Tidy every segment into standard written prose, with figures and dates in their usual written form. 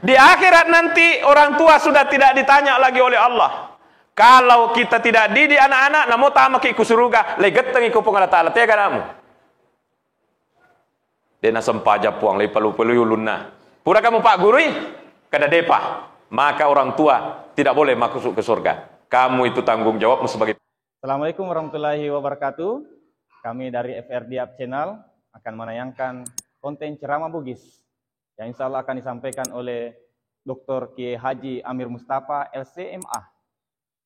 Di akhirat nanti orang tua sudah tidak ditanya lagi oleh Allah. Kalau kita tidak didik anak-anak, namo tamak iku suruga, legeteng iku pung Allah Ta'ala tega namu. Dena sempaja puang le palu-palu ulunna. Pura kamu pak gurui kada depa. Maka orang tua tidak boleh masuk ke surga. Kamu itu tanggung jawabmu sebagai. Assalamualaikum warahmatullahi wabarakatuh. Kami dari FRD Up Channel akan menayangkan konten ceramah Bugis yang insya Allah akan disampaikan oleh Dr. Kiai Haji Amir Mustafa LCMA.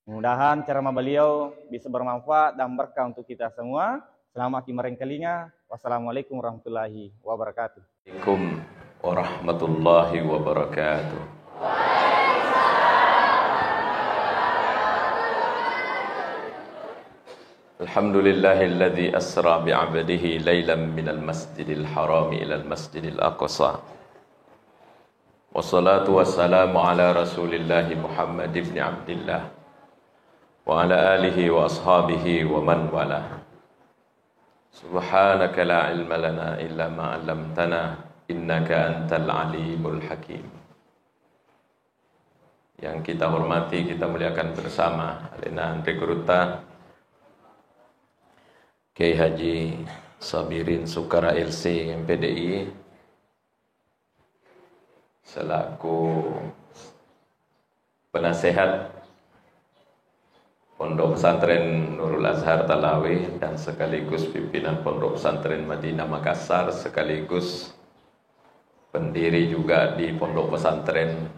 Mudah-mudahan ceramah beliau bisa bermanfaat dan berkah untuk kita semua. Selamat kimareng kelinga. Wassalamualaikum warahmatullahi wabarakatuh. Waalaikumsalam warahmatullahi wabarakatuh. Alhamdulillahilladzi asra bi'abdihi laylan minal masjidil harami ilal masjidil aqsa. Wassalatu wassalamu ala rasulillahi Muhammad ibn Abdillah wa ala alihi wa ashabihi wa man wala. Subhanaka la ilma lana illa ma 'allamtana innaka antal alimul hakim. Yang kita hormati, kita muliakan bersama Alena Andre Guruta, Kiai Haji Sabirin Sukara LC MPDI selaku penasehat Pondok Pesantren Nurul Azhar Talawi dan sekaligus pimpinan Pondok Pesantren Madinah Makassar, sekaligus pendiri juga di Pondok Pesantren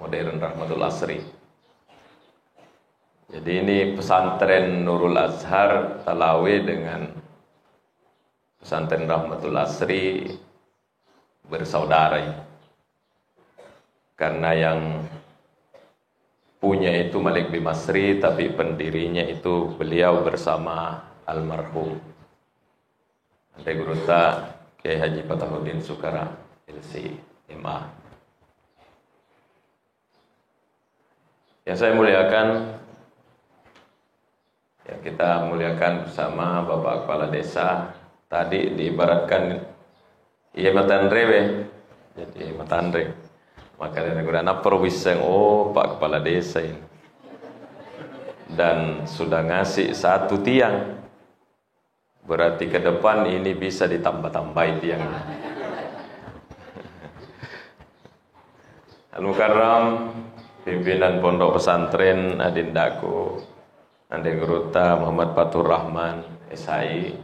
Modern Rahmatul Asri. Jadi ini pesantren Nurul Azhar Talawi dengan pesantren Rahmatul Asri bersaudara. Karena yang punya itu Malik Bimasri, tapi pendirinya itu beliau bersama almarhum Ante Guruta Kiai Haji Fatahuddin Sukara LCMA. Yang saya muliakan, yang kita muliakan bersama Bapak Kepala Desa, tadi diibaratkan iya matandre, jadi matandre. Maka dia guna perwiseng, oh Pak Kepala Desa ini, dan sudah ngasih satu tiang, berarti ke depan ini bisa ditambah-tambahi tiangnya. Al-Mukarram, pimpinan Pondok Pesantren Adindaku Ande Guruta Muhammad Fatur Rahman SI,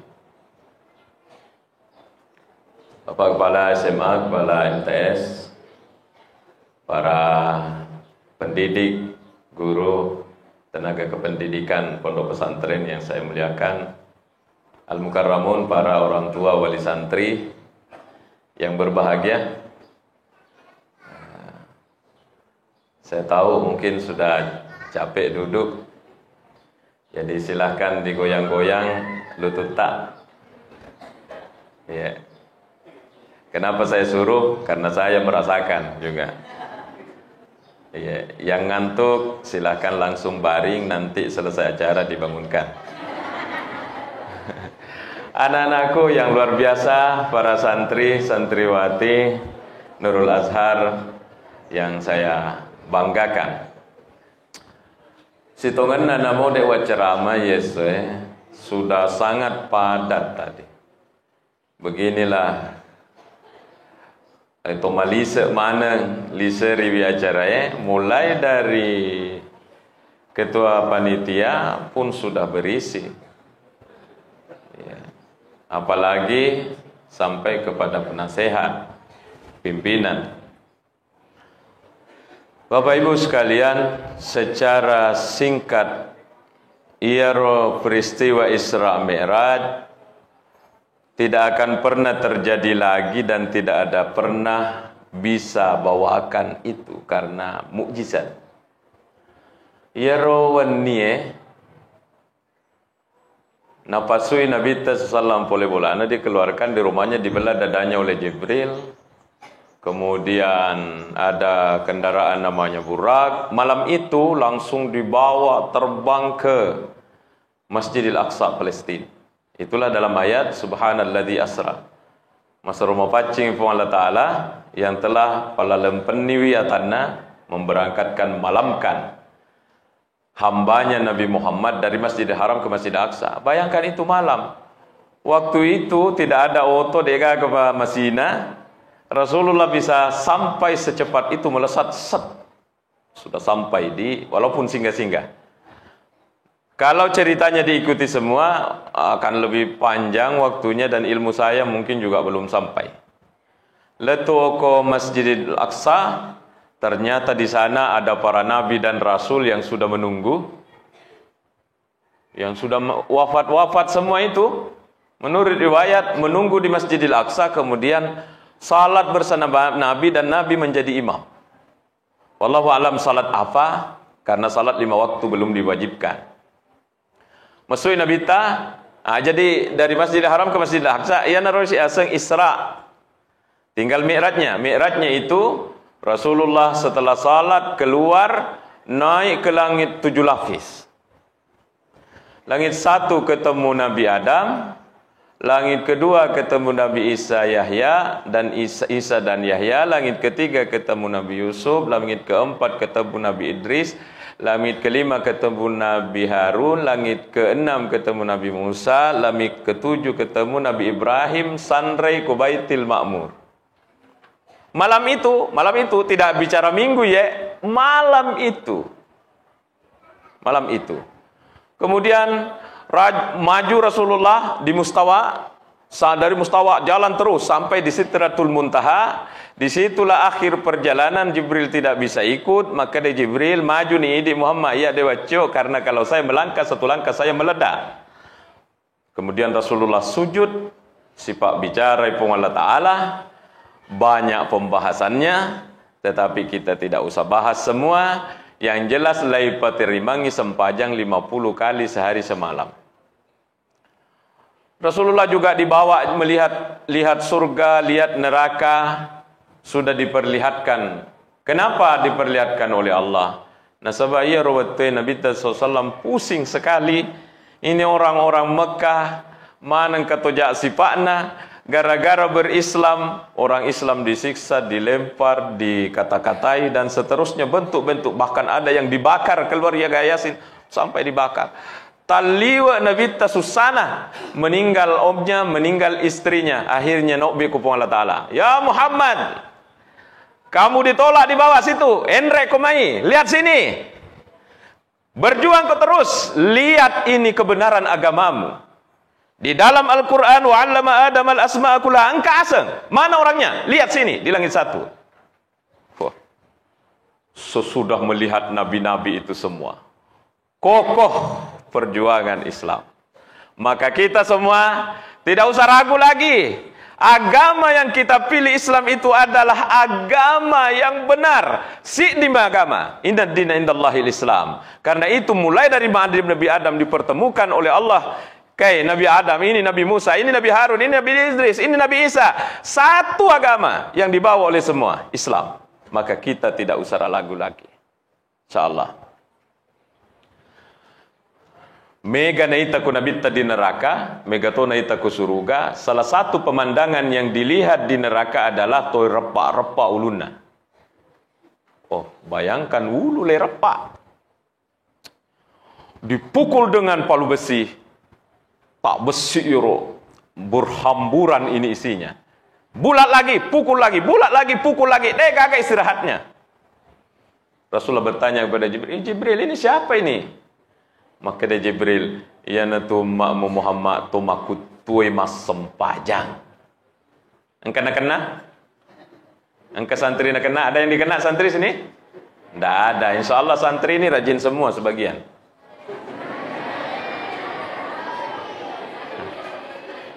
Bapak Kepala SMA, Kepala MTS, para pendidik, guru, tenaga kependidikan Pondok Pesantren yang saya muliakan, Al-Mukarramun, para orang tua wali santri yang berbahagia. Saya tahu mungkin sudah capek duduk, jadi silahkan digoyang-goyang lutut tak. Ya. Kenapa saya suruh? Karena saya merasakan juga. Ya. Yang ngantuk silahkan langsung baring, nanti selesai acara dibangunkan. Anak-anakku yang luar biasa, para santri, santriwati Nurul Azhar yang saya banggakan. Sitongan namo dewa ceramah sudah sangat padat tadi. Beginilah itu malise mana lise riwi acara mulai dari ketua panitia pun sudah berisi. Ya. Apalagi sampai kepada penasehat, pimpinan. Bapak Ibu sekalian, secara singkat, peristiwa Isra Mi'raj tidak akan pernah terjadi lagi dan tidak ada pernah bisa bawakan itu karena mukjizat. Napasui Nabi sallallahu alaihi wasallam dikeluarkan di rumahnya, dibelah dadanya oleh Jibril. Kemudian ada kendaraan namanya Burak. Malam itu langsung dibawa terbang ke Masjidil Aqsa Palestina. Itulah dalam ayat Subhanalladzi asra Masa rumah pacing pun Allah Ta'ala yang telah palalempeni wiatanna memberangkatkan malamkan hambanya Nabi Muhammad dari Masjidil Haram ke Masjidil Aqsa. Bayangkan itu malam. Waktu itu tidak ada auto dega ke Masina. Rasulullah bisa sampai secepat itu melesat set. Sudah sampai di walaupun singgah-singgah. Kalau ceritanya diikuti semua akan lebih panjang waktunya dan ilmu saya mungkin juga belum sampai. Letu ke Masjidil Aqsa, ternyata di sana ada para nabi dan rasul yang sudah menunggu, yang sudah wafat semua itu. Menurut riwayat menunggu di Masjidil Aqsa, kemudian salat bersama Nabi dan Nabi menjadi imam. Wallahu alam salat apa? Karena salat 5 waktu belum diwajibkan. Masuk Nabi jadi dari Masjidil Haram ke Masjidil Aqsa, ia narusi aseng Isra. Tinggal mi'rajnya. Mi'rajnya itu Rasulullah setelah salat keluar naik ke langit 7 lapis. Langit 1 ketemu Nabi Adam, langit kedua ketemu Nabi Isa Yahya dan Isa dan Yahya, langit ketiga ketemu Nabi Yusuf, langit keempat ketemu Nabi Idris, langit kelima ketemu Nabi Harun, langit keenam ketemu Nabi Musa, langit ketujuh ketemu Nabi Ibrahim, sandrai ke Baitul Ma'mur. Malam itu tidak bicara minggu ya, malam itu. Kemudian maju Rasulullah di Mustawa, dari Mustawa jalan terus sampai di Sidratul Muntaha. Disitulah akhir perjalanan. Jibril tidak bisa ikut, maka dia Jibril maju nih di Muhammad, ya dewa cok, karena kalau saya melangkah satu langkah saya meledak. Kemudian Rasulullah sujud, sifat bicara pun Allah Ta'ala, banyak pembahasannya, tetapi kita tidak usah bahas semua. Yang jelas laipati rimangi sempajang 50 kali sehari semalam. Rasulullah juga dibawa lihat surga, lihat neraka, sudah diperlihatkan. Kenapa diperlihatkan oleh Allah? Nasabah ia rawatnya Nabi SAW pusing sekali. Ini orang-orang Mekah, mana ketojak sifatna, gara-gara berislam, orang Islam disiksa, dilempar, dikata-katai, dan seterusnya bentuk-bentuk. Bahkan ada yang dibakar keluar ya Yasin, sampai dibakar. Taliwa Nabi Susana, meninggal omnya, meninggal istrinya. Akhirnya Nabi kupung Allah Ta'ala, ya Muhammad, kamu ditolak di bawah situ, Endre komai, lihat sini, berjuang kau terus, lihat ini kebenaran agamamu. Di dalam Al-Quran, wa 'allama Adam al-asma'a kullaha, angka aseng, mana orangnya? Lihat sini, di langit 1. Sesudah melihat nabi-nabi itu semua, kokoh perjuangan Islam, maka kita semua tidak usah ragu lagi. Agama yang kita pilih Islam itu adalah agama yang benar. Si'dima agama. Inna dina indallahil Islam. Karena itu mulai dari Nabi Adam dipertemukan oleh Allah. Kayak Nabi Adam, ini Nabi Musa, ini Nabi Harun, ini Nabi Idris, ini Nabi Isa. Satu agama yang dibawa oleh semua, Islam. Maka kita tidak usah ragu lagi. InsyaAllah. Mega naitaku nabita di neraka, megato naitaku suruga. Salah satu pemandangan yang dilihat di neraka adalah toy repak-repak uluna. Oh, bayangkan ulu le repak. Dipukul dengan palu besi. Tak besi iro, berhamburan ini isinya. Bulat lagi, pukul lagi, bulat lagi, pukul lagi. Kagak istirahatnya. Rasulullah bertanya kepada Jibril, Jibril ini siapa ini? Maka dia Jibril, ya natu makmu Muhammad tu makut tuai mas sempajang. Engkau nak kena? Engkau santri nak kena? Ada yang dikena santri sini? Tidak ada. Insya Allah santri ini rajin semua sebagian.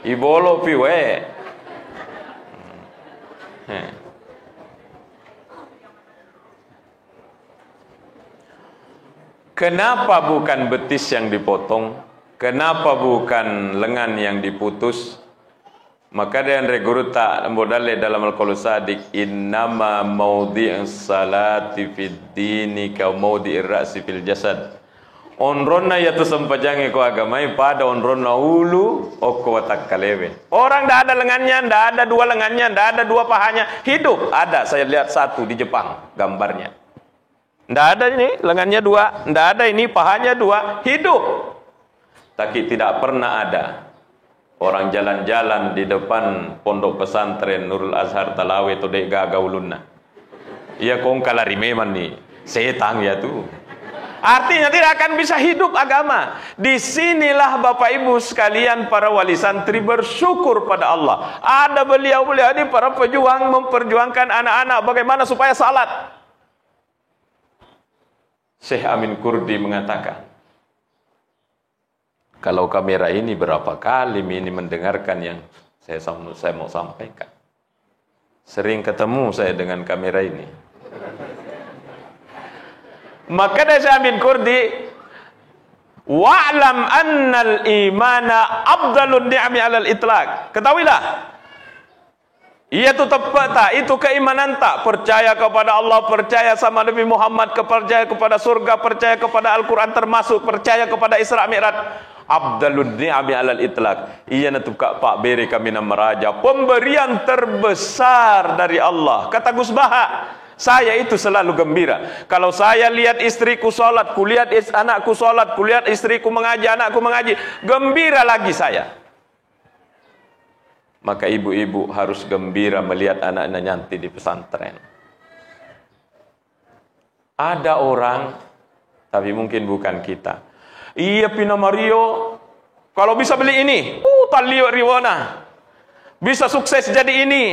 Ibolo piwe. Kenapa bukan betis yang dipotong? Kenapa bukan lengan yang diputus? Maka dia guru tak modalnya dalam Al-Qaul Sadiq, innama maudhi'us salati fid dini ka maudhi'ir ra'si fil jasad Onronna ya tu sempajange ko agamai pada onronna ulu oko watak kalewe. Orang dah ada lengannya, dah ada dua lengannya, dah ada dua pahanya. Hidup ada, saya lihat satu di Jepang gambarnya. Ndak ada ini lengannya dua, ndak ada ini pahanya dua, hidup. Tapi tidak pernah ada orang jalan-jalan di depan pondok pesantren Nurul Azhar Talawe tu dek gagaulunna. Ia kong kalari memang nih, setan ya tu. Artinya tidak akan bisa hidup agama. Disinilah Bapak Ibu sekalian para wali santri bersyukur pada Allah. Ada beliau-beliau ini para pejuang memperjuangkan anak-anak bagaimana supaya salat. Syekh Amin Kurdi mengatakan, kalau kamera ini berapa kali ini mendengarkan yang saya mau sampaikan. Sering ketemu saya dengan kamera ini. Maka dari Syekh Amin Kurdi, wa'lam annal imana afdalun ni'ami 'alal itlaq. Ketahuilah, itu tepat tak? Itu keimanan tak? Percaya kepada Allah, percaya sama Nabi Muhammad, percaya kepada surga, percaya kepada Al-Quran termasuk, percaya kepada Isra Mi'raj. Afdalun ni'ami 'alal itlaq. Ia natuka Pak Beri kami nama raja, pemberian terbesar dari Allah. Kata Gus Baha, saya itu selalu gembira. Kalau saya lihat istriku sholat, kulihat anakku sholat, kulihat istriku mengaji, anakku mengaji, gembira lagi saya. Maka ibu-ibu harus gembira melihat anak-anak nanti di pesantren. Ada orang, tapi mungkin bukan kita. Iya Pina Mario, kalau bisa beli ini, talio riwana. Bisa sukses jadi ini.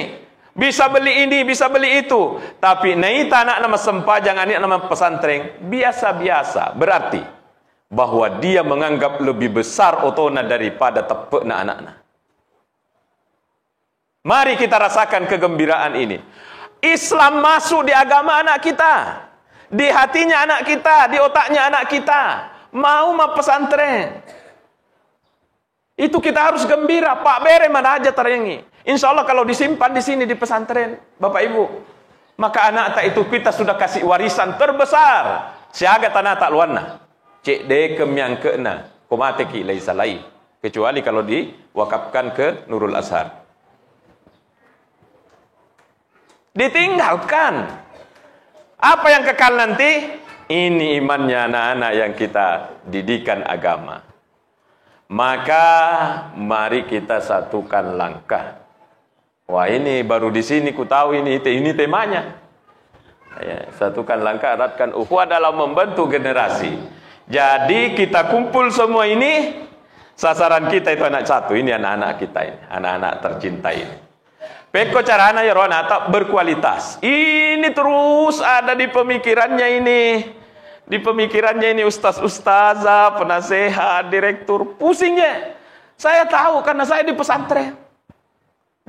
Bisa beli ini, bisa beli itu. Tapi naita anak nama sempajang, anak nama pesantren, biasa-biasa. Berarti bahwa dia menganggap lebih besar otona daripada tepekna anak-anak. Mari kita rasakan kegembiraan ini. Islam masuk di agama anak kita, di hatinya anak kita, di otaknya anak kita. Mau pesantren. Itu kita harus gembira. Pak Bere mana aja terengi. Insya Allah kalau disimpan di sini di pesantren, Bapak Ibu, maka anak tak itu kita sudah kasih warisan terbesar. Siaga tanah tak luanna. Cek dekem yang kena. Komateki laisa lai. Kecuali kalau diwakafkan ke Nurul Azhar. Ditinggalkan. Apa yang kekal nanti? Ini imannya anak-anak yang kita didikan agama. Maka mari kita satukan langkah. Wah, ini baru di sini ku tahu ini temanya. Ya, satukan langkah, eratkan ukhuwah dalam membentuk generasi. Jadi kita kumpul semua ini, sasaran kita itu anak satu, ini anak-anak kita ini, anak-anak tercinta ini. Peko carana ya rohana tak berkualitas. Ini terus ada di pemikirannya ini. Di pemikirannya ini ustaz-ustazah, penasehat, direktur, pusingnya. Saya tahu karena saya di pesantren.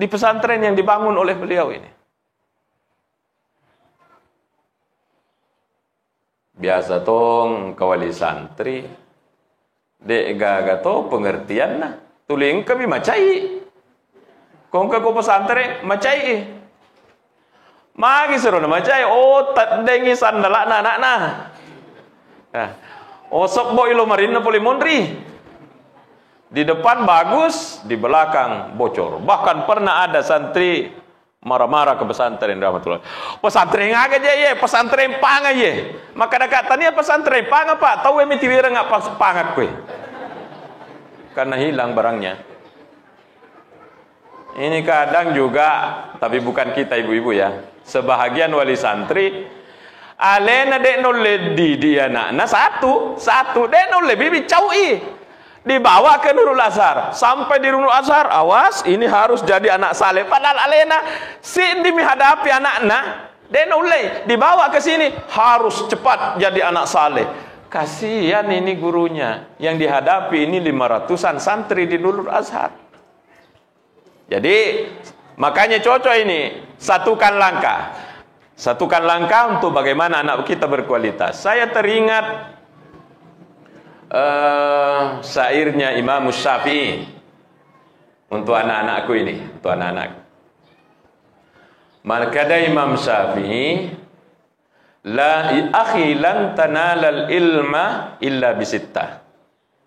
Di pesantren yang dibangun oleh beliau ini. Biasa tong kawali santri. Dek gaga to pengertian nah. Tuling kami macai. Kong ka ko pesantren macai. Magi seru na macai. Oh tak dengi sandala na anak na. Osok bo ilo marin na polimondri. Di depan bagus, di belakang bocor. Bahkan pernah ada santri marah-marah ke pesantren rahmatullah. Pesantren aja ye, pesantren pang aja. Maka dekat tanya pesantren pang apa? Tahu emi tiwira ngak pangak kue. Karena hilang barangnya. Ini kadang juga, tapi bukan kita ibu-ibu ya. Sebahagian wali santri alena dek nole di dia nak satu dek nole bibi caui. Dibawa ke Nurul Azhar. Sampai di Nurul Azhar, awas, ini harus jadi anak saleh. Padahal alena, si ini menghadapi anak-anak, dia nolai, dibawa ke sini, harus cepat jadi anak saleh. Kasihan ini gurunya, yang dihadapi ini 500-an santri di Nurul Azhar. Jadi, makanya cocok ini, satukan langkah. Satukan langkah untuk bagaimana anak kita berkualitas. Saya teringat syairnya Imam Syafi'i untuk anak-anakku ini, untuk anak-anak. Maka Imam Syafi'i La akhi lan tanalal ilma illa bisittah.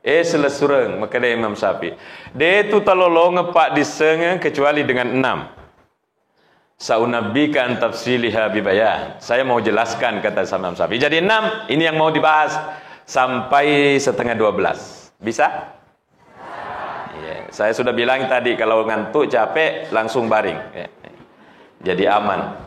Selesureng maka dia Imam Syafi'i. Dia tu talolo ngepak disenge kecuali dengan 6. Saunabika an tafsiliha bibayan. Saya mau jelaskan kata Imam Syafi'i. Jadi 6 ini yang mau dibahas sampai setengah 12. Bisa? Saya sudah bilang tadi kalau ngantuk capek langsung baring. Jadi aman.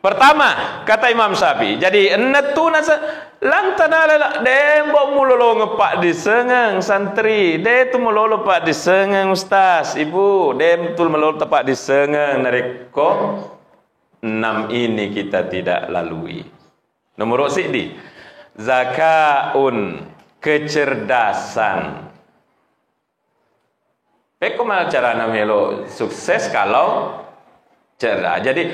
Pertama kata Imam Syafi'i. Jadi enetu nasa lantana dembok mulolo ngepak di sengeng santri. De tu mulolo pak di sengeng ustaz, ibu. Dem tu mulolo tepak di sengeng nareko. 6 ini kita tidak lalui. Nomor sidi. Zakaun, kecerdasan. Bagaimana cara namelo sukses kalau cerdas? Jadi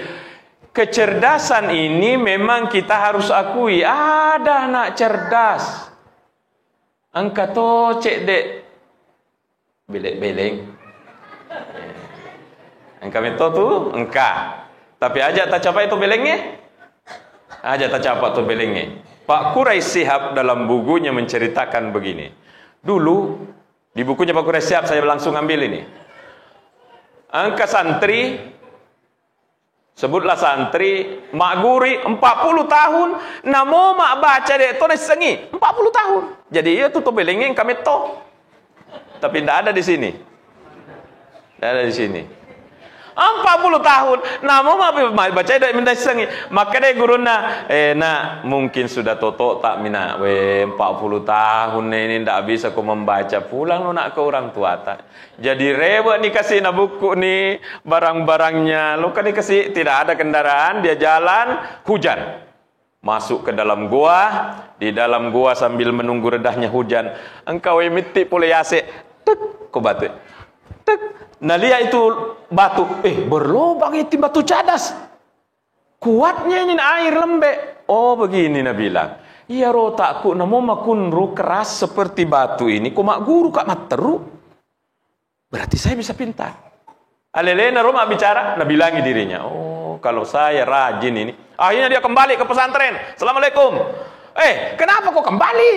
kecerdasan ini memang kita harus akui ada anak cerdas. Angka to cek dek beleng. Angka meto tu engka. Tapi aja tak capai itu belengnya. Aja tak capai itu belengnya. Pak Quraisy Shihab dalam bukunya menceritakan begini. Dulu di bukunya Pak Quraisy Shihab saya langsung ambil ini. Angka santri, sebutlah santri, mak guri 40 tahun, namo mak baca dek to sengi 40 tahun. Jadi ia tutup belengeng kami to. Tapi tidak ada di sini. Tidak ada di sini. 40 tahun namo baca dak minta sengi maka dai guruna nak mungkin sudah toto tak mina 40 tahun ini ndak bisa aku membaca pulang lu nak ke orang tua tak jadi rewet nih kasih na buku nih barang-barangnya lu kan dikasih tidak ada kendaraan dia jalan hujan masuk ke dalam gua di dalam gua sambil menunggu redahnya hujan engkau miti pule yase tek ko batu tek. Nah lihat itu batu, berlubang itu batu cadas. Kuatnya ini air lembek. Oh begini Nabi bilang. Iya rotakku namo makunru keras seperti batu ini. Kumak guru kak materu. Berarti saya bisa pintar. Alelena Roma bicara, Nabi bilangi dirinya. Oh kalau saya rajin ini. Akhirnya dia kembali ke pesantren. Assalamualaikum. Kenapa kok kembali?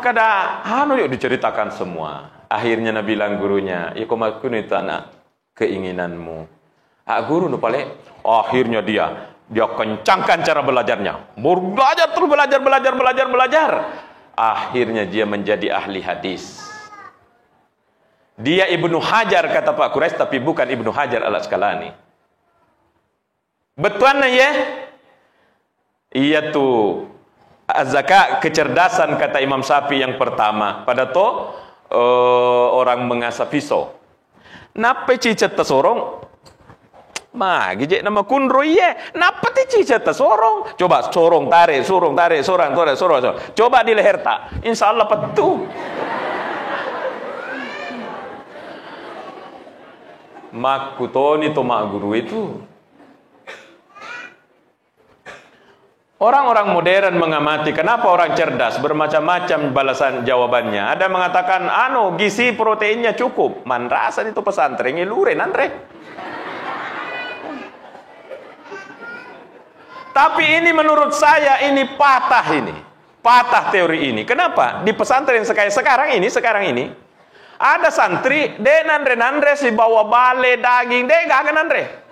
Kada yuk diceritakan semua. Akhirnya Nabi bilang gurunya, ya komakun itu anak keinginanmu. Guru nu paling akhirnya dia kencangkan cara belajarnya. Belajar terus belajar. Akhirnya dia menjadi ahli hadis. Dia Ibnu Hajar kata Pak Quraisy tapi bukan Ibnu Hajar Al-Asqalani. Betulan ya? Iya tuh az-zaka kecerdasan kata Imam Syafi'i yang pertama. Pada orang mengasah pisau. Napa cicet sorong? Gijek nama kunro ye. Napa cicet sorong? Coba sorong tarik. Coba di leher tak. Insya Allah petu. Makutoni to mak guru itu. Orang-orang modern mengamati kenapa orang cerdas bermacam-macam balasan jawabannya. Ada mengatakan gizi proteinnya cukup. Man rasa itu pesantren ngilurin andre. Tapi ini menurut saya ini patah teori ini. Kenapa? Di pesantren sekarang ini ada santri nandre si bawa bale daging gak akan nandre.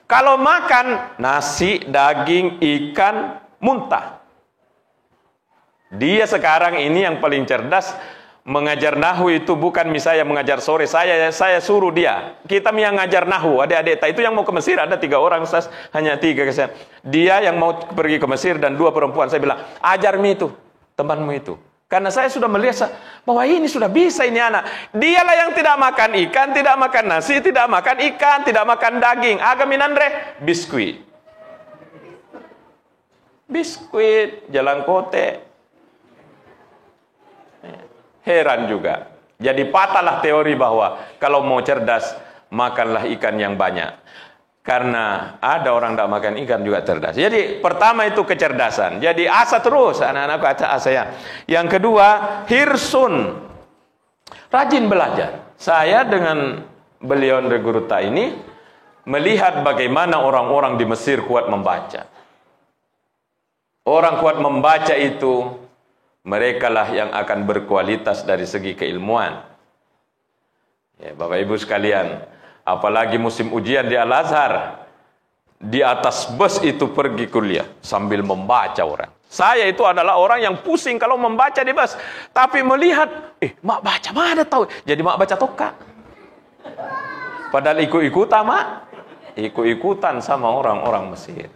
Kalau makan nasi, daging, ikan, muntah. Dia sekarang ini yang paling cerdas mengajar nahu itu bukan misalnya mengajar sore. Saya suruh dia. Kita yang ngajar nahu, adik-adik itu yang mau ke Mesir ada 3 orang, Ustaz, hanya 3 kesan. Dia yang mau pergi ke Mesir dan 2 perempuan. Saya bilang, ajar itu, temanmu itu. Karena saya sudah melihat bahwa ini sudah bisa ini anak. Dialah yang tidak makan ikan, tidak makan nasi, tidak makan ikan, tidak makan daging. Agaminandre, biskuit. Biskuit, jalan kote. Heran juga. Jadi patahlah teori bahwa kalau mau cerdas, makanlah ikan yang banyak. Karena ada orang tidak makan ikan juga cerdas. Jadi pertama itu kecerdasan. Jadi asa terus anak-anakku asa ya. Yang kedua hirsun, rajin belajar. Saya dengan beliau Andre Guruta ini melihat bagaimana orang-orang di Mesir kuat membaca. Orang kuat membaca itu, merekalah yang akan berkualitas dari segi keilmuan. Ya, Bapak Ibu sekalian, apalagi musim ujian di Al-Azhar, di atas bus itu pergi kuliah sambil membaca orang. Saya itu adalah orang yang pusing kalau membaca di bus, tapi melihat, mak baca mana tahu, jadi mak baca toka. Padahal ikut-ikutan mak, ikut-ikutan sama orang-orang Mesir.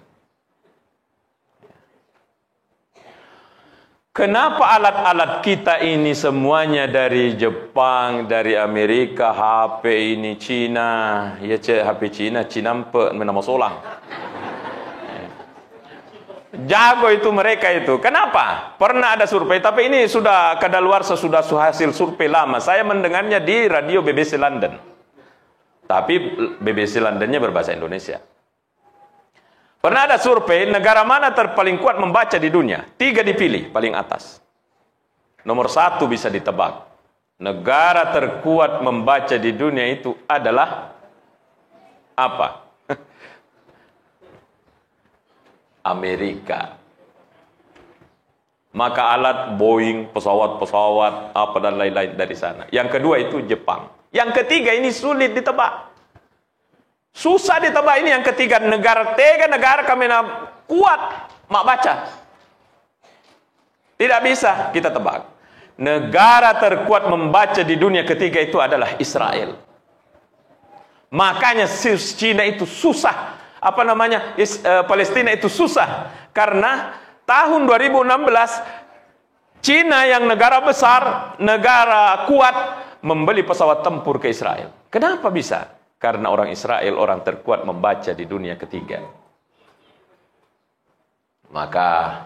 Kenapa alat-alat kita ini semuanya dari Jepang, dari Amerika, HP ini Cina, ya HP Cina, Cinampe, nama solang. Jago itu mereka itu. Kenapa? Pernah ada survei, tapi ini sudah kadaluarsa, sudah hasil survei lama. Saya mendengarnya di radio BBC London. Tapi BBC Londonnya berbahasa Indonesia. Pernah ada survei, negara mana terpaling kuat membaca di dunia? 3 dipilih, paling atas. Nomor 1 bisa ditebak. Negara terkuat membaca di dunia itu adalah apa? Amerika. Maka alat Boeing, pesawat-pesawat, apa dan lain-lain dari sana. Yang kedua itu Jepang. Yang ketiga ini sulit ditebak. Susah ditebak ini yang ketiga. Negara kami kuat mak baca. Tidak bisa kita tebak. Negara terkuat membaca di dunia ketiga itu adalah Israel. Makanya Cina itu susah. Palestina itu susah. Karena tahun 2016 Cina yang negara besar, negara kuat, membeli pesawat tempur ke Israel. Kenapa bisa? Karena orang Israel orang terkuat membaca di dunia ketiga. Maka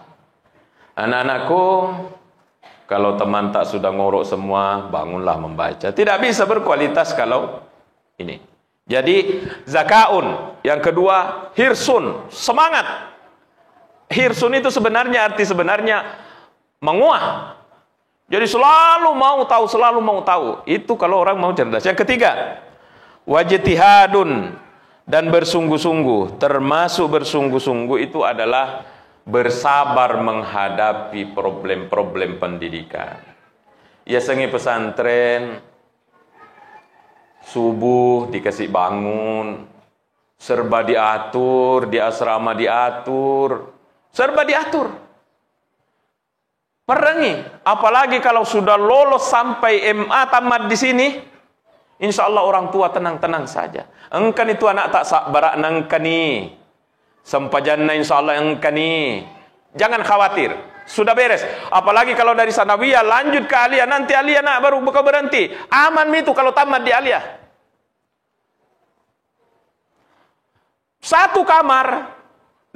anak-anakku, kalau teman tak sudah ngorok semua, bangunlah membaca. Tidak bisa berkualitas kalau ini. Jadi zakaun, yang kedua hirsun, semangat. Hirsun itu sebenarnya menguah. Jadi selalu mau tahu. Itu kalau orang mau cerdas. Yang ketiga, wajtihadun, dan bersungguh-sungguh. Termasuk bersungguh-sungguh itu adalah bersabar menghadapi problem-problem pendidikan. Ya sengi pesantren, subuh dikasih bangun, serba diatur, di asrama diatur, serba diatur. Perangi, apalagi kalau sudah lolos sampai MA tamat di sini, insya Allah orang tua tenang-tenang saja. Engkan itu anak tak barak nangkani. Sempajanna insya Allah engkani. Jangan khawatir. Sudah beres. Apalagi kalau dari sanawiyah lanjut ke aliyah. Nanti aliyah nak baru buka berhenti. Aman itu kalau tamat di aliyah. Satu kamar 5,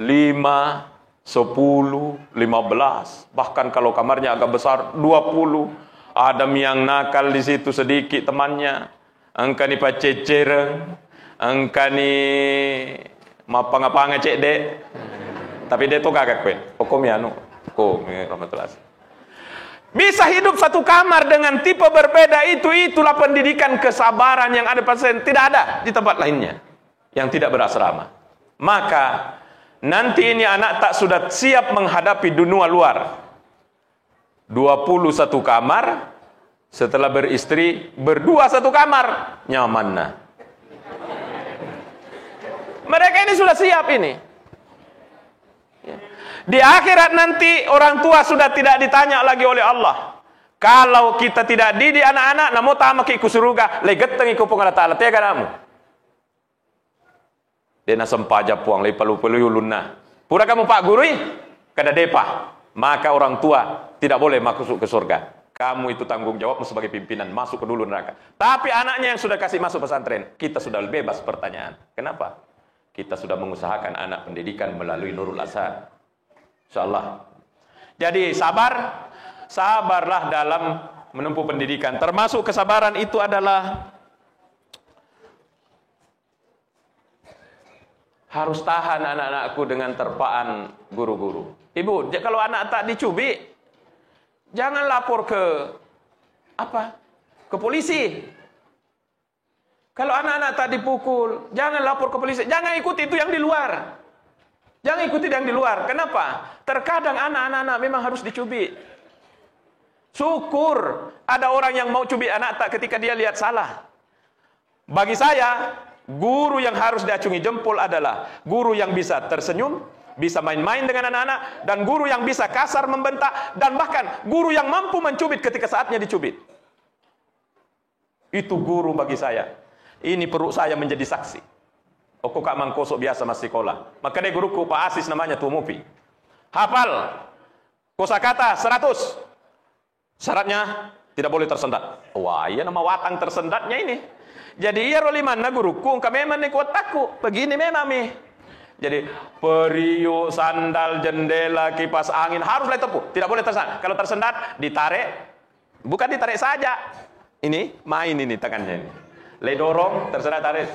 10, 15. Bahkan kalau kamarnya agak besar 20. Ada yang nakal di situ sedikit temannya. Angkani pacecer, angkani mapanga-panga cek dek. Tapi dia tuh kagak kue. Komi rahmatullah. Bisa hidup satu kamar dengan tipe berbeda itulah pendidikan kesabaran yang ada pasien tidak ada di tempat lainnya yang tidak berasrama. Maka nanti ini anak tak sudah siap menghadapi dunia luar. 21 kamar. Setelah beristri, berdua satu kamar, nyaman nah. Mereka ini sudah siap ini. Di akhirat nanti orang tua sudah tidak ditanya lagi oleh Allah. Kalau kita tidak didik anak-anak, namo tamaki ku suruga, legeteng iku pengala ta'ala tega namu. Dena sempaja puang le palu-palu yulunna. Pura kamu Pak Guru kada depa. Maka orang tua tidak boleh masuk ke surga. Kamu itu tanggung jawabmu sebagai pimpinan, masuk ke dulu neraka. Tapi anaknya yang sudah kasih masuk pesantren, kita sudah bebas pertanyaan. Kenapa? Kita sudah mengusahakan anak pendidikan melalui Nurul Azhar. InsyaAllah. Jadi sabarlah dalam menempuh pendidikan. Termasuk kesabaran itu adalah harus tahan anak-anakku dengan terpaan guru-guru. Ibu, kalau anak tak dicubit, jangan lapor ke polisi. Kalau anak-anak tak dipukul, jangan lapor ke polisi. Jangan ikuti itu yang di luar. Jangan ikuti yang di luar. Kenapa? Terkadang anak-anak memang harus dicubit. Syukur ada orang yang mau cubit anak tak ketika dia lihat salah. Bagi saya, guru yang harus diacungi jempol adalah guru yang bisa tersenyum, bisa main-main dengan anak-anak, dan guru yang bisa kasar membentak, dan bahkan guru yang mampu mencubit ketika saatnya dicubit. Itu guru bagi saya. Ini perut saya menjadi saksi. Aku kak mangkosok biasa masih sekolah. Maka dia guruku Pak Asis namanya Tuh Mupi. Hafal kosakata 100. Syaratnya tidak boleh tersendat. Wah, iya nama watang tersendatnya ini. Jadi iya roli mana guruku, kami memang nih kuat takut. Begini memang nih. Jadi periuk, sandal, jendela, kipas angin haruslah tepuk. Tidak boleh tersendat. Kalau tersendat ditarik. Bukan ditarik saja. Ini main ini tangannya ini. Le dorong, tersendat tarik.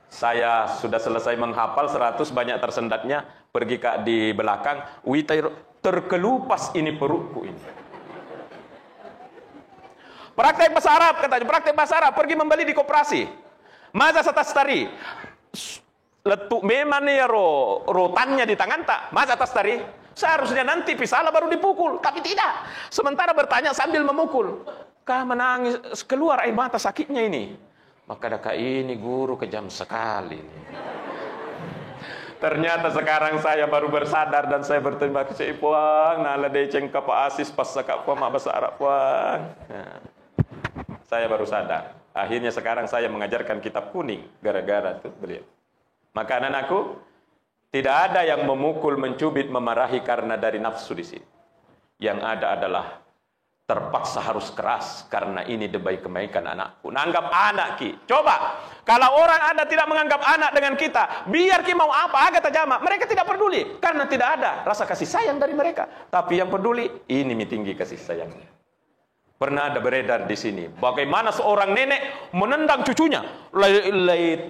Saya sudah selesai menghafal 100 banyak tersendatnya. Pergi kak di belakang. Terkelupas ini perutku ini. Praktek bahasa Arab katanya, praktek bahasa Arab, pergi membeli di koperasi. Maza atas tari. Letuk memang nih rotannya di tangan tak. Maza atas tari. Seharusnya nanti pisalah baru dipukul, tapi tidak. Sementara bertanya sambil memukul. Kah menangis, keluar air mata sakitnya ini. Maka daka ini guru kejam sekali. Ternyata sekarang saya baru bersadar dan saya berterima kasih puang. Nala deceng ke Pak Asis pas sekap mak bahasa Arab puang. Nah, saya baru sadar. Akhirnya sekarang saya mengajarkan kitab kuning gara-gara tuh beliau. Maka anak-anakku, tidak ada yang memukul, mencubit, memarahi karena dari nafsu di sini. Yang ada adalah terpaksa harus keras karena ini demi kebaikan anakku. Nanggap anak ki. Coba kalau orang Anda tidak menganggap anak dengan kita, biar ki mau apa agak tajam, mereka tidak peduli karena tidak ada rasa kasih sayang dari mereka. Tapi yang peduli ini tinggi kasih sayangnya. Pernah ada beredar di sini bagaimana seorang nenek menendang cucunya,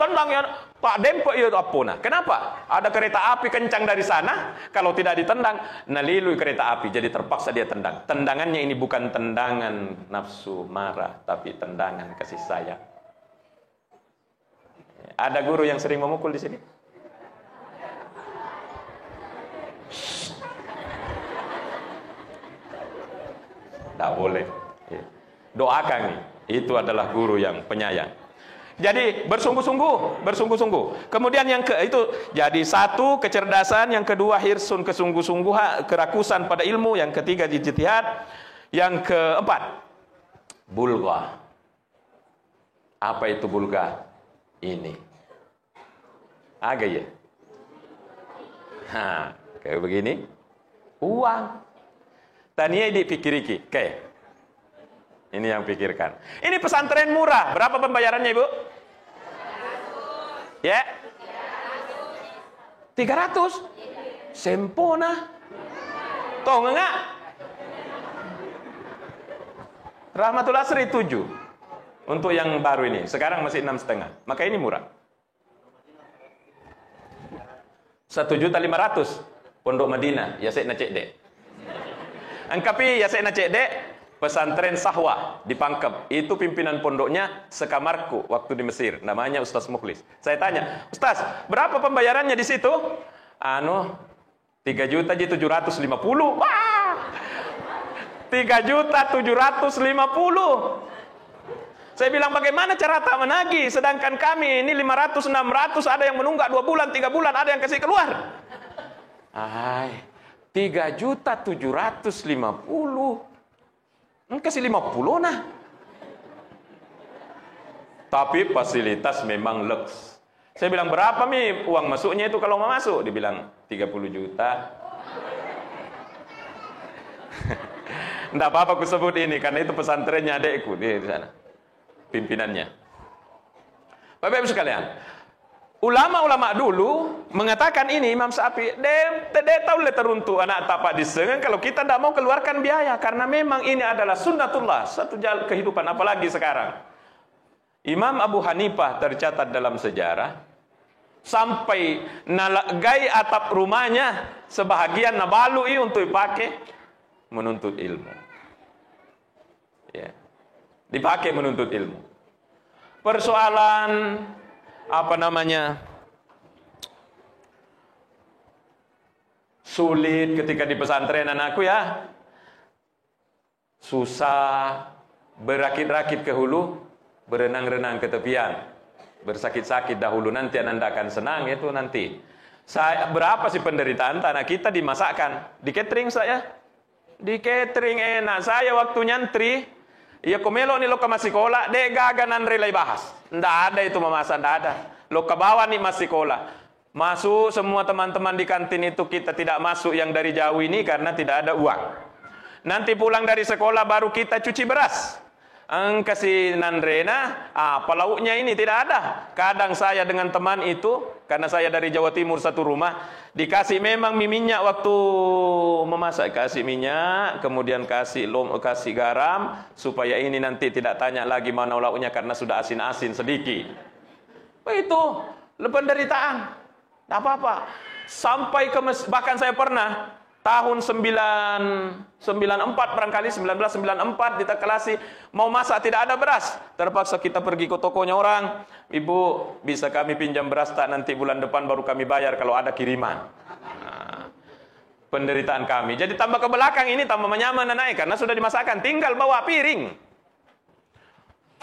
tendang ya Pak Dempo itu apa nah? Kenapa? Ada kereta api kencang dari sana, kalau tidak ditendang, nalilui kereta api, jadi terpaksa dia tendang. Tendangannya ini bukan tendangan nafsu marah, tapi tendangan kasih sayang. Ada guru yang sering memukul di sini? Tidak boleh. Doakan nih, itu adalah guru yang penyayang. Jadi bersungguh-sungguh, bersungguh-sungguh. Kemudian yang itu jadi satu kecerdasan, yang kedua hirsun kesungguh-sungguhan, kerakusan pada ilmu, yang ketiga ijtihad, yang keempat bulghah. Apa itu bulghah? Ini. Agak ya. Kayak begini. Uang. Tania dipikiriki, kayak. Ini yang pikirkan. Ini pesantren murah. Berapa pembayarannya, Ibu? Ya? 300. Sempona. Toh enggak? Rahmatul Asri 7. Untuk yang baru ini. Sekarang masih 6,5. Maka ini murah. 1.500.000. Pondok Madinah. Ya saya nak cek dek. Angkapi ya saya nak cek dek. Pesantren Sahwa di Pangkep. Itu pimpinan pondoknya sekamarku waktu di Mesir. Namanya Ustaz Mukhlis. Saya tanya, Ustaz, berapa pembayarannya di situ? 3.750.000. Wah! 3.750.000. Saya bilang, bagaimana cara tak menagih? Sedangkan kami ini 500, 600, ada yang menunggak 2 bulan, 3 bulan, ada yang kasih keluar. 3.750.000. Kasih 50 nah. Tapi fasilitas memang lux. Saya bilang, berapa Mi uang masuknya itu kalau mau masuk? Dibilang 30 juta. Enggak apa-apa aku sebut ini karena itu pesantrennya adekku di sana. Pimpinannya. Bapak Ibu sekalian, ulama-ulama dulu mengatakan ini Imam Syafi'i, dia tahu le teruntuk anak tapak disengan kalau kita tidak mau keluarkan biaya karena memang ini adalah sunnatullah, satu jalan kehidupan, apalagi sekarang. Imam Abu Hanifah tercatat dalam sejarah sampai nalagai atap rumahnya sebahagian nabalui untuk dipakai menuntut ilmu. Ya. Dipakai menuntut ilmu. persoalan apa namanya, sulit ketika di pesantren anakku ya, susah, berakit-rakit ke hulu, berenang-renang ke tepian, bersakit-sakit dahulu, nanti anda akan senang itu nanti. Berapa sih penderitaan tanah kita dimasakkan di catering saya, di catering enak. Saya waktu nyantri ya komelo nih lo ke masikola, dek gaganan relay bahas. Nggak ada itu memasak, nggak ada. Lo ke bawah nih masikola. Masuk semua teman-teman di kantin itu, kita tidak masuk yang dari jauh ini karena tidak ada uang. Nanti pulang dari sekolah baru kita cuci beras. Kasih Nandrena, apa lauknya ini tidak ada. Kadang saya dengan teman itu, karena saya dari Jawa Timur satu rumah, dikasih memang minyak waktu memasak, kasih minyak, kemudian kasih garam, supaya ini nanti tidak tanya lagi mana lauknya karena sudah asin-asin sedikit. Itu penderitaan, tidak apa-apa. Sampai ke bahkan saya pernah tahun 1994 barangkali 1994 di Takalasi mau masak tidak ada beras, terpaksa kita pergi ke tokonya orang, ibu bisa kami pinjam beras tak, nanti bulan depan baru kami bayar kalau ada kiriman. Nah, penderitaan kami jadi tambah ke belakang ini, tambah menyaman naik karena sudah dimasakkan, tinggal bawa piring.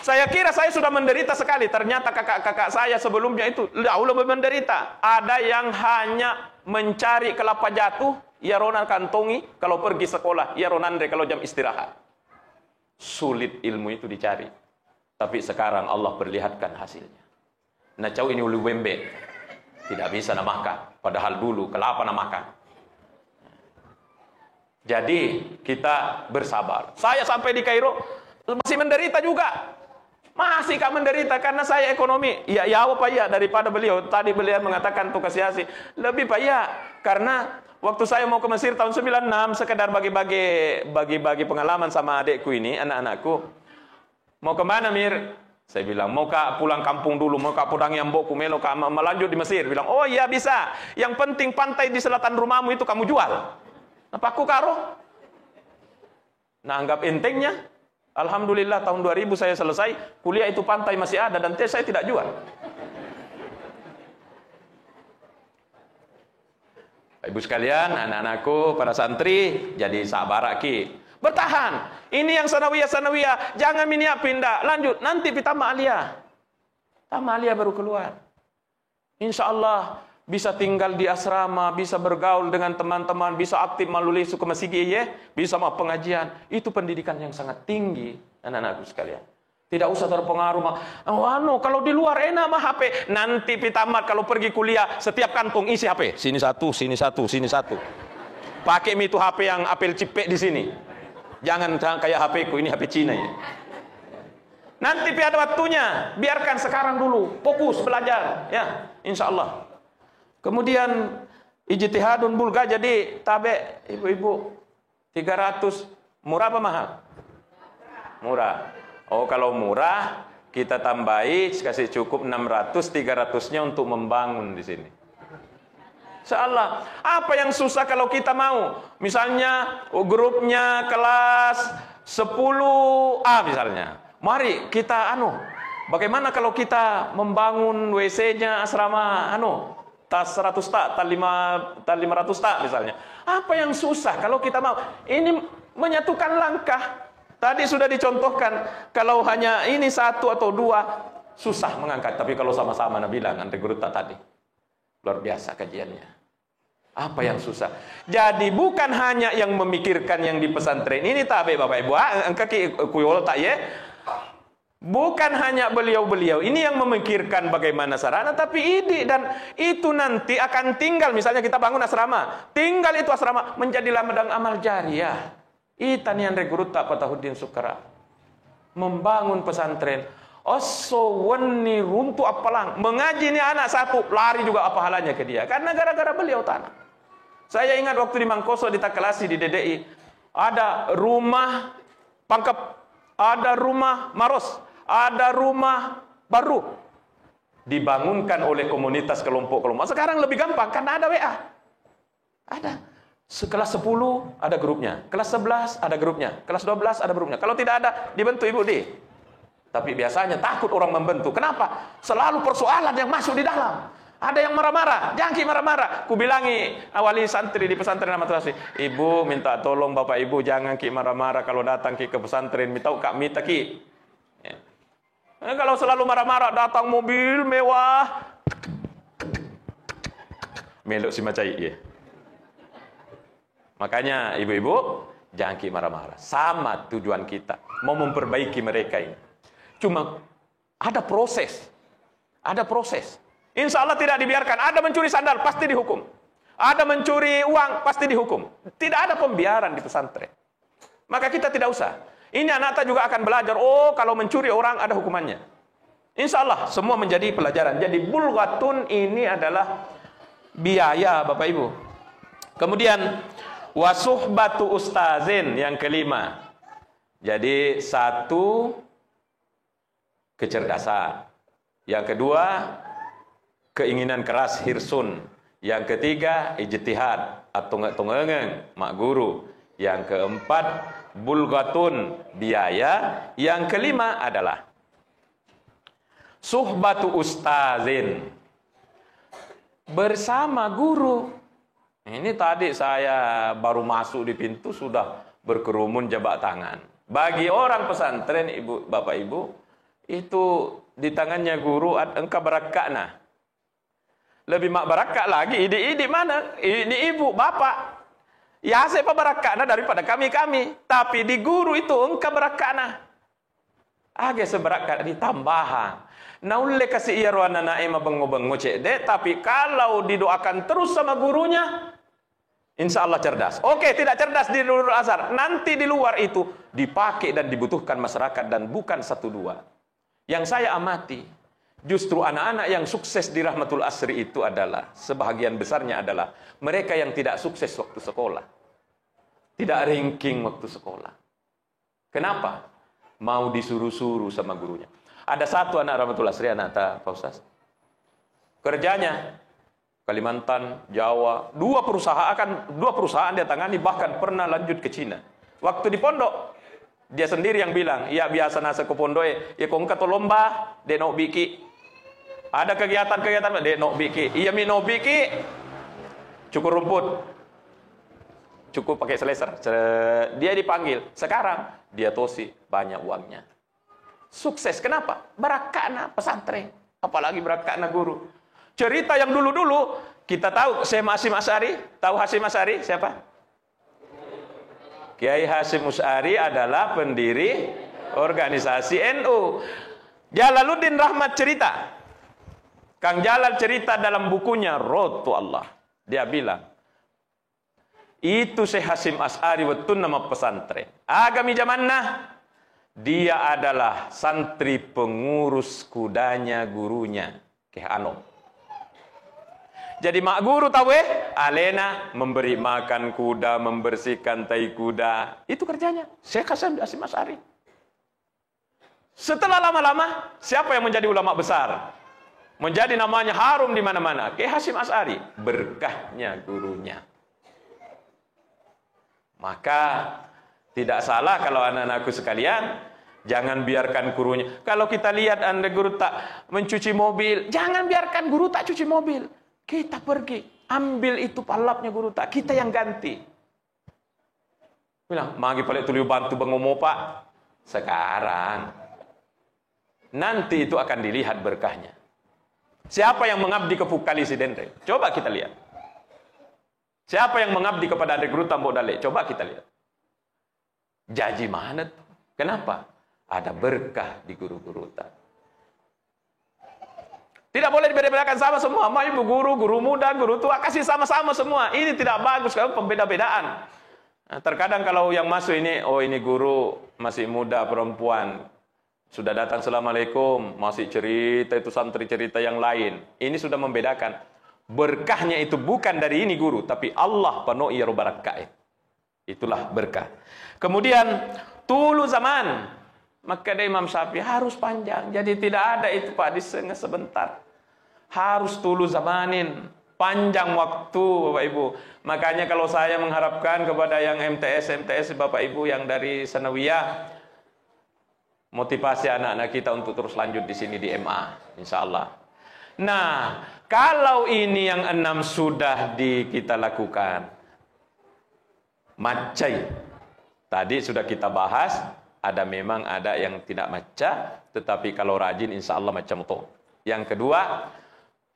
Saya kira saya sudah menderita sekali, ternyata kakak-kakak saya sebelumnya itu jauh lebih menderita. Ada yang hanya mencari kelapa jatuh, ya ronan kantongi kalau pergi sekolah, ya ronandre kalau jam istirahat. Sulit ilmu itu dicari. Tapi sekarang Allah perlihatkan hasilnya. Nah cau ini ulu wembe, tidak bisa namakan. Padahal dulu kelapa namakan. Jadi kita bersabar. Saya sampai di Kairo masih menderita juga. Masih kak menderita karena saya ekonomi. Ya apa ya daripada beliau. Tadi beliau mengatakan tuh kasih lebih payah karena waktu saya mau ke Mesir tahun 96, sekedar bagi-bagi pengalaman sama adekku ini, anak-anakku. Mau kemana Mir? Saya bilang, mau kak pulang kampung dulu, mau kak pulang Yamboku, melo kak melanjut di Mesir. Bilang, oh iya bisa. Yang penting pantai di selatan rumahmu itu kamu jual. Apa aku karo? Nah anggap entengnya. Alhamdulillah tahun 2000 saya selesai, kuliah itu pantai masih ada dan saya tidak jual. Ibu sekalian, anak-anakku, para santri, jadi sabar ki. Bertahan. Ini yang sanawiyah, jangan miniak pindah. Lanjut, nanti kita ma'aliyah. Ma'aliyah baru keluar. Insya Allah bisa tinggal di asrama, bisa bergaul dengan teman-teman, bisa aktif melalui suku masjid, ya, bisa mau pengajian. Itu pendidikan yang sangat tinggi, anak-anakku sekalian. Tidak usah terpengaruh. Kalau di luar enak mah HP. Nanti pitamat kalau pergi kuliah, setiap kantong isi HP. Sini satu, sini satu, sini satu. Pakai itu HP yang apel cipek di sini. Jangan kayak HP ku, ini HP Cina ya. Nanti ada waktunya, biarkan sekarang dulu, fokus belajar, ya, insya Allah. Kemudian ijtihadun bulga, jadi tabe ibu-ibu 300 murah apa mahal? Murah. Oh kalau murah kita tambahi kasih cukup 600, 300-nya untuk membangun di sini. Insyaallah. Apa yang susah kalau kita mau? Misalnya grupnya kelas 10A misalnya. Mari kita bagaimana kalau kita membangun WC-nya asrama tas 100 tak, tas 500 tak misalnya. Apa yang susah kalau kita mau? Ini menyatukan langkah. Tadi sudah dicontohkan, kalau hanya ini satu atau dua, susah mengangkat. Tapi kalau sama-sama, Nabi bilang, anti guru tak tadi. Luar biasa kajiannya. Apa yang susah? Jadi bukan hanya yang memikirkan yang di pesantren ini, tabe Bapak Ibu, angka kuyol tak ya? Bukan hanya beliau-beliau ini yang memikirkan bagaimana sarana, tapi ide dan itu nanti akan tinggal. Misalnya kita bangun asrama, tinggal itu asrama menjadi ladang amal jariah. Itan yang rekrut tak Patahuddin Sukara membangun pesantren. Oso weni runtuh apalang mengaji ini anak satu lari juga apa halanya ke dia karena gara-gara beliau tanah. Saya ingat waktu di Mangkoso di Takalasi di DDI ada rumah Pangkep, ada rumah Maros, ada rumah baru dibangunkan oleh komunitas kelompok-kelompok. Sekarang lebih gampang karena ada WA. Ada. Kelas 10 ada grupnya, kelas 11 ada grupnya, kelas 12 ada grupnya. Kalau tidak ada dibentuk Ibu D. Tapi biasanya takut orang membentuk. Kenapa? Selalu persoalan yang masuk di dalam. Ada yang marah-marah, jangan marah-marah. Ku bilangi awali santri di pesantren Rahmatul Asri, ibu minta tolong bapak ibu jangan marah-marah kalau datang ke pesantren. Minta kak minta ki. Ya. Kalau selalu marah-marah, datang mobil mewah, melok si macai ya. Makanya ibu-ibu jangan marah-marah. Sama tujuan kita, mau memperbaiki mereka ini. Cuma ada proses. Ada proses. Insya Allah tidak dibiarkan. Ada mencuri sandal, pasti dihukum. Ada mencuri uang, pasti dihukum. Tidak ada pembiaran di pesantren. Maka kita tidak usah. Ini anak juga akan belajar. Oh, kalau mencuri orang ada hukumannya. Insya Allah semua menjadi pelajaran. Jadi bulghatun ini adalah biaya, Bapak Ibu. Kemudian wasuhbatu ustazin yang kelima. Jadi satu, kecerdasan. Yang kedua, keinginan keras, hirsun. Yang ketiga, ijtihad atau tungengeng, mak guru. Yang keempat, bulghatun, biaya. Yang kelima adalah suhbatu ustazin, bersama guru. Ini tadi saya baru masuk di pintu sudah berkerumun jabat tangan. Bagi orang pesantren, ibu, bapak ibu, itu di tangannya guru engkau barakakna. Lebih mak barakak lagi, idi mana? Ini ibu, bapak. Ya siapa barakakna daripada kami. Tapi di guru itu engkau barakakna. Agak seberakat ditambahan. Naulle kasih iya ruana naima bengo cek deh. Tapi kalau didoakan terus sama gurunya, insya Allah cerdas. Oke, tidak cerdas di Nurul Azhar. Nanti di luar itu dipakai dan dibutuhkan masyarakat dan bukan satu dua. Yang saya amati, justru anak-anak yang sukses di Rahmatul Asri itu adalah, sebahagian besarnya adalah mereka yang tidak sukses waktu sekolah. Tidak ranking waktu sekolah. Kenapa? Mau disuruh-suruh sama gurunya. Ada satu anak Rahmatul Asri, anak Pak Ustaz. Kerjanya Kalimantan, Jawa, dua perusahaan dia tangani, bahkan pernah lanjut ke Cina. Waktu di pondok, dia sendiri yang bilang, ya biasa nasa ke pondok, ya kong kato lomba, dia nok biki. Ada kegiatan-kegiatan, dia nok biki. Iya mi nok biki, cukur rumput, cukup pakai seleser. Dia dipanggil. Sekarang dia tosi banyak uangnya. Sukses. Kenapa? Barakana pesantren. Apalagi barakana guru. Cerita yang dulu-dulu kita tahu. Syekh Hasyim Asy'ari. Tahu Hasyim Asy'ari siapa? Kiai Hasyim Asy'ari adalah pendiri organisasi NU. Jalaluddin Rahmat cerita. Kang Jalal cerita dalam bukunya Road to Allah. Dia bilang, itu Syekh Hasyim Asy'ari betul nama pesantren. Agami zamanna. Dia adalah santri pengurus kudanya gurunya, Kyai Anom. Jadi mak guru tahu alena memberi makan kuda, membersihkan tai kuda. Itu kerjanya Syekh Hasyim Asy'ari. Setelah lama-lama, siapa yang menjadi ulama besar? Menjadi namanya harum di mana-mana. Kyai Hasyim Asy'ari, berkahnya gurunya. Maka tidak salah kalau anak-anakku sekalian, jangan biarkan gurunya. Kalau kita lihat Anda guru tak mencuci mobil, jangan biarkan guru tak cuci mobil. Kita pergi, ambil itu palapnya guru tak, kita yang ganti. Bilang, magi paling tuliu bantu bengomo pak. Sekarang, nanti itu akan dilihat berkahnya. Siapa yang mengabdi ke Pukali Sidendre? Coba kita lihat. Siapa yang mengabdi kepada Adek Guru Tambok Dale? Coba kita lihat. Jaji mana tuh? Kenapa? Ada berkah di guru-guru tak. Tidak boleh dibeda-bedakan sama semua. Mau ibu guru, guru muda, guru tua, kasih sama-sama semua. Ini tidak bagus kalau pembeda-bedaan. Nah, terkadang kalau yang masuk ini, oh ini guru masih muda perempuan. Sudah datang Assalamualaikum, masih cerita itu santri cerita yang lain. Ini sudah membedakan. Berkahnya itu bukan dari ini guru, tapi Allah penuhi barakah. Itulah berkah. Kemudian tulu zaman. Maka ada Imam Syafi'i harus panjang. Jadi tidak ada itu Pak disengah sebentar. Harus tulu zamanin. Panjang waktu Bapak Ibu. Makanya kalau saya mengharapkan kepada yang MTS Bapak Ibu yang dari Sanawiyah, motivasi anak-anak kita untuk terus lanjut di sini di MA, insya Allah. Nah, kalau ini yang 6 sudah kita lakukan, macai. Tadi sudah kita bahas, memang ada yang tidak maca, tetapi kalau rajin insya Allah macam itu. Yang kedua,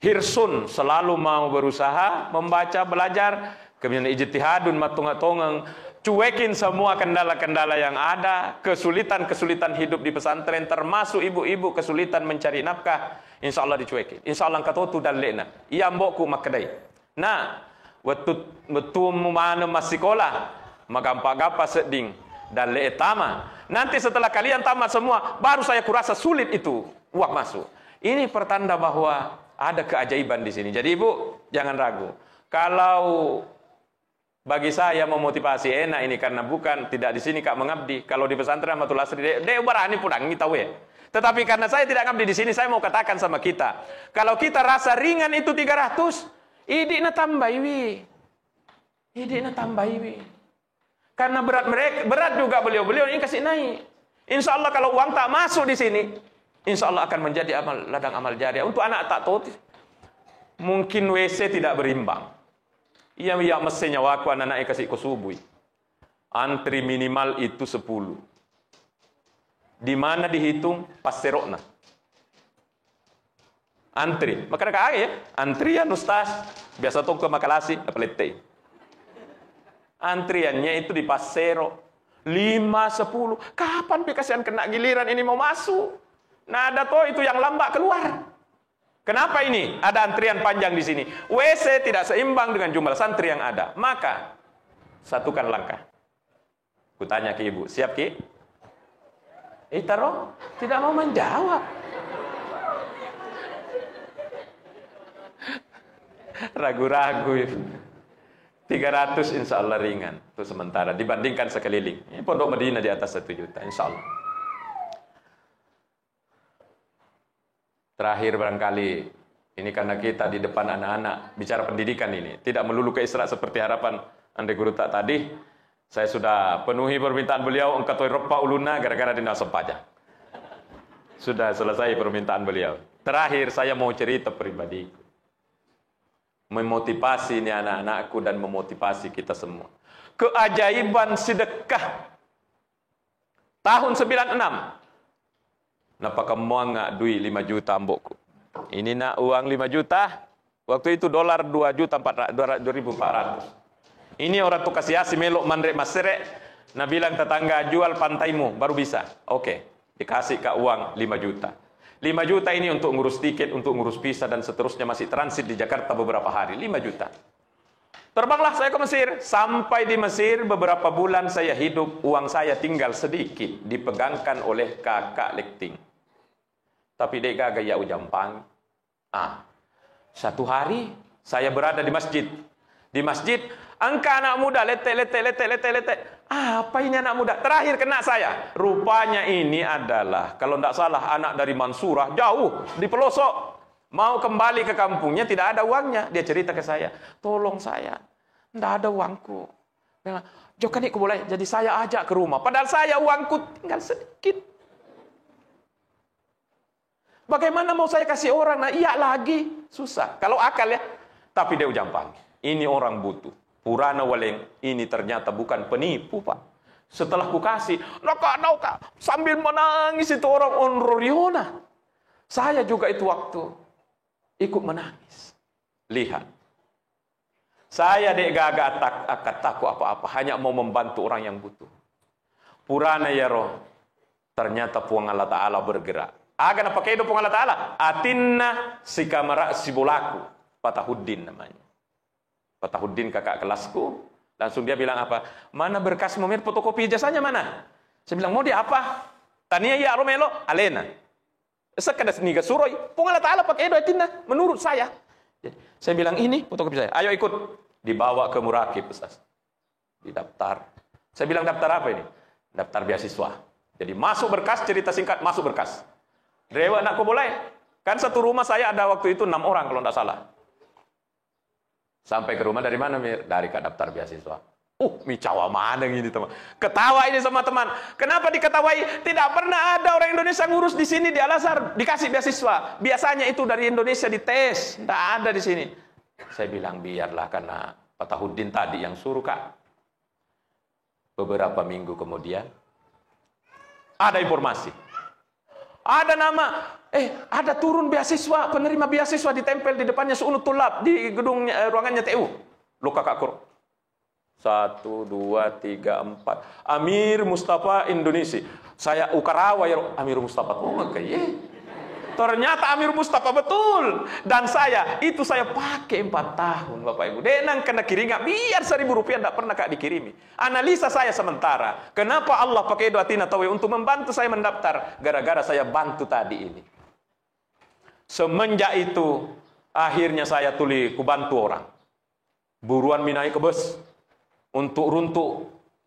hirsun, selalu mau berusaha, membaca, belajar, kemudian ijtihadun matung-atungeng, cuekin semua kendala-kendala yang ada, kesulitan-kesulitan hidup di pesantren, termasuk ibu-ibu kesulitan mencari nafkah, insya Allah dicuekin. Insya Allah kata tu dalena, iya mbokku makadai. Nah, waktu mana masih sekolah, magampa-gampa seding dan etama. Nanti setelah kalian tamat semua, baru saya kurasa sulit itu uang masuk. Ini pertanda bahwa ada keajaiban di sini. Jadi ibu jangan ragu. Kalau bagi saya memotivasi enak ini karena bukan tidak di sini Kak mengabdi. Kalau di pesantren Ahmadul Asri dia berani pulang kita we. Tetapi karena saya tidak ngabdi di sini, saya mau katakan sama kita, kalau kita rasa ringan itu 300, idina tambah wi. Idina tambah wi. Karena berat juga beliau ini kasih naik. Insya Allah kalau uang tak masuk di sini, insya Allah akan menjadi ladang amal jariah. Untuk anak tak tahu, mungkin WC tidak berimbang. Iya mestinya waku anak-anak kasih kusubui. Antri minimal itu 10. Di mana dihitung pas serokna. Antri. Makanya kaya ya, antrian ustaz. Biasa tuh ke Makalasi, apalete. Antriannya itu di Pasero 5-10. Kapan kasihan kena giliran ini mau masuk? Nah ada toh itu yang lambat keluar. Kenapa ini ada antrian panjang di sini? WC tidak seimbang dengan jumlah santri yang ada. Maka satukan langkah. Kutanya ke ibu, siap Ki? Taro tidak mau menjawab. Ragu-ragu ibu. 300 insya Allah ringan. Itu sementara. Dibandingkan sekeliling. Ini Pondok Medina di atas 1 juta. Insya Allah. Terakhir barangkali. Ini karena kita di depan anak-anak. Bicara pendidikan ini. Tidak melulu ke Isra seperti harapan Ande Guru tak tadi. Saya sudah penuhi permintaan beliau. Engkatoi ropa uluna gara-gara di nasab pajak. Sudah selesai permintaan beliau. Terakhir saya mau cerita pribadi. Memotivasi ini anak-anakku dan memotivasi kita semua. Keajaiban sedekah. Tahun 96. Napa kamu nggak duit 5 juta ambokku. Ini nak uang 5 juta. Waktu itu dolar 2.400. Ini orang tuh kasih asi melok mandrek masrek. Nah bilang tetangga jual pantaimu baru bisa. Oke, dikasih ke uang 5 juta. 5 juta ini untuk ngurus tiket, untuk ngurus visa dan seterusnya, masih transit di Jakarta beberapa hari. 5 juta. Terbanglah saya ke Mesir. Sampai di Mesir beberapa bulan saya hidup, uang saya tinggal sedikit, dipegangkan oleh kakak lekting. Tapi dia gagah ya ujampang. Satu hari saya berada di masjid. Di masjid, angka anak muda, letek. Apa ini anak muda? Terakhir kena saya. Rupanya ini adalah, kalau tidak salah, anak dari Mansurah, jauh, di pelosok. Mau kembali ke kampungnya, tidak ada uangnya. Dia cerita ke saya, tolong saya, tidak ada uangku. Jokan ini boleh, jadi saya ajak ke rumah. Padahal saya uangku tinggal sedikit. Bagaimana mau saya kasih orang? Nah iya lagi, susah. Kalau akal ya. Tapi dia ujampang. Ini orang butuh. Purana Waleng ini ternyata bukan penipu Pak. Setelah ku kasih, naka, sambil menangis itu orang onroriona. Saya juga itu waktu ikut menangis. Lihat. Saya dek gagak akan takut apa-apa, hanya mau membantu orang yang butuh. Purana ya roh. Ternyata puang Allah Ta'ala bergerak. Agan apa kehidupan Allah Ta'ala? Atinna sikamara sibolaku. Patahuddin namanya. Patahuddin kakak kelasku, langsung dia bilang apa? Mana berkas memir fotokopi ijazahnya mana? Saya bilang mau dia apa? Tania ya Romelo, Alena. Sekedar niga suroi, pungal ta'ala pakai edo etina, menurut saya. Saya bilang ini fotokopi saya. Ayo ikut, dibawa ke Murakib, Ustaz. Didaftar. Saya bilang daftar apa ini? Daftar beasiswa. Jadi masuk berkas, cerita singkat, masuk berkas. Dewa nak boleh? Kan satu rumah saya ada waktu itu 6 orang kalau tidak salah. Sampai ke rumah dari mana, Mir? Dari Kak daftar beasiswa. Micawa mana ini teman. Ketawa ini sama teman. Kenapa diketawai? Tidak pernah ada orang Indonesia ngurus di sini di Al-Azhar dikasih beasiswa. Biasanya itu dari Indonesia dites, tidak ada di sini. Saya bilang biarlah karena Pak Tahuddin tadi yang suruh Kak. Beberapa minggu kemudian ada informasi. Ada nama, ada turun beasiswa, penerima beasiswa ditempel di depannya Su'unut Tulab di gedung ruangannya TU. Lu kakak kur. 1, 2, 3, 4. Amir Mustafa Indonesia. Saya ukarawa ya Amir Mustafa. Ternyata Amir Mustafa betul. Dan saya pakai 4 tahun Bapak Ibu. Denang kena kiringa biar Rp1.000 tidak pernah Kak dikirimi. Analisa saya sementara. Kenapa Allah pakai doa Tina Tawi untuk membantu saya mendaftar? Gara-gara saya bantu tadi ini. Semenjak itu akhirnya saya kubantu orang. Buruan minai ke bus untuk runtuh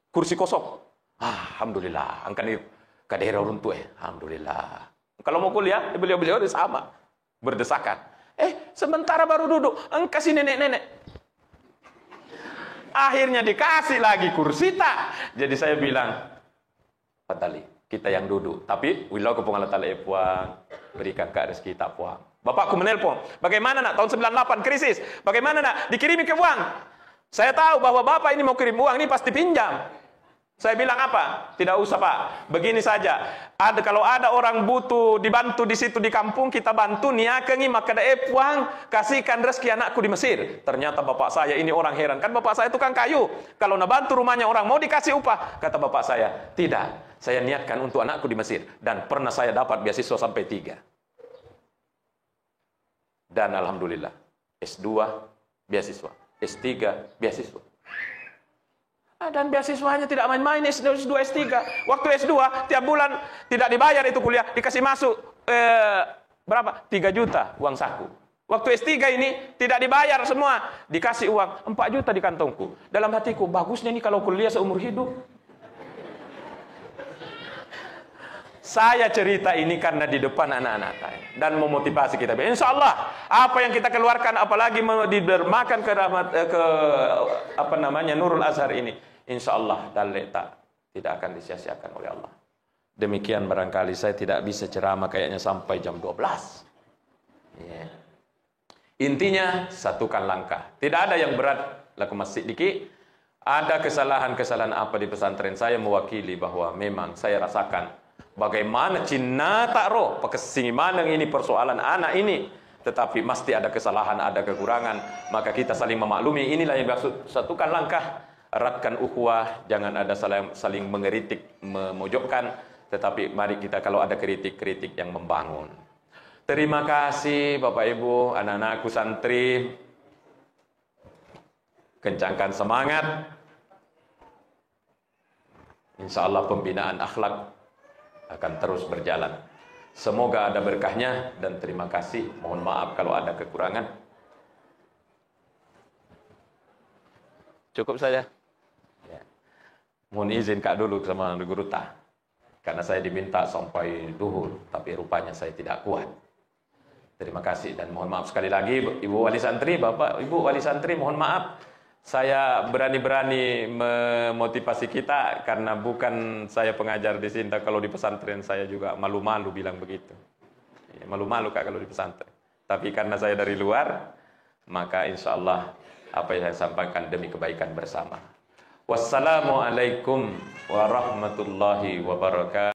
kursi kosong. Alhamdulillah. Angkan ke daerah runtuh Alhamdulillah. Kalau mau kuliah, beliau-beliau sama. Berdesakan. Sementara baru duduk. Kasih nenek-nenek. Akhirnya dikasih lagi kursi tak. Jadi saya bilang, Patali, kita yang duduk. Tapi, wilau kepungan latala puang. Berikan ke rezeki tak puang. Bapakku menelpon. Bagaimana nak? Tahun 98 krisis. Bagaimana nak? Dikirimi ke uang. Saya tahu bahwa bapak ini mau kirim uang. Ini pasti pinjam. Saya bilang apa? Tidak usah Pak. Begini saja. Kalau ada orang butuh dibantu di situ di kampung, kita bantu niakengi maka puang kasihkan rezeki anakku di Mesir. Ternyata bapak saya ini orang heran. Kan bapak saya tukang kayu. Kalau nak bantu rumahnya orang mau dikasih upah. Kata bapak saya, tidak. Saya niatkan untuk anakku di Mesir. Dan pernah saya dapat beasiswa sampai 3. Dan alhamdulillah S2 beasiswa, S3 beasiswa. Dan beasiswanya tidak main-main S2, S3. Waktu S2 tiap bulan tidak dibayar itu kuliah, dikasih masuk berapa? 3 juta uang saku. Waktu S3 ini tidak dibayar semua, dikasih uang 4 juta di kantongku. Dalam hatiku, bagusnya nih kalau kuliah seumur hidup. Saya cerita ini karena di depan anak-anak saya dan memotivasi kita. Insya Allah apa yang kita keluarkan, apalagi didermakan ke rahmat Nurul Azhar ini, insya Allah tidak akan disia-siakan oleh Allah. Demikian barangkali saya tidak bisa ceramah kayaknya sampai jam 12. Intinya satukan langkah. Tidak ada yang berat laku masjid dikit. Ada kesalahan-kesalahan apa di pesantren, saya mewakili bahwa memang saya rasakan bagaimana Cina tak roh pekesing mana ini persoalan anak ini, tetapi mesti ada kesalahan, ada kekurangan, maka kita saling memaklumi. Inilah yang maksud satukan langkah, eratkan ukhuwah, jangan ada saling mengeritik, memojokkan, tetapi mari kita kalau ada kritik-kritik yang membangun. Terima kasih Bapak Ibu, anak-anakku santri, kencangkan semangat. Insya Allah pembinaan akhlak akan terus berjalan. Semoga ada berkahnya dan terima kasih. Mohon maaf kalau ada kekurangan. Cukup saja. Ya. Mohon izin Kak dulu sama Guru Ta. Karena saya diminta sampai duhur, tapi rupanya saya tidak kuat. Terima kasih dan mohon maaf sekali lagi Ibu Wali Santri, Bapak Ibu Wali Santri, mohon maaf. Saya berani-berani memotivasi kita karena bukan saya pengajar di sini. Kalau di pesantren saya juga malu-malu bilang begitu. Malu-malu Kak kalau di pesantren. Tapi karena saya dari luar, maka insya Allah apa yang saya sampaikan demi kebaikan bersama. Wassalamualaikum warahmatullahi wabarakatuh.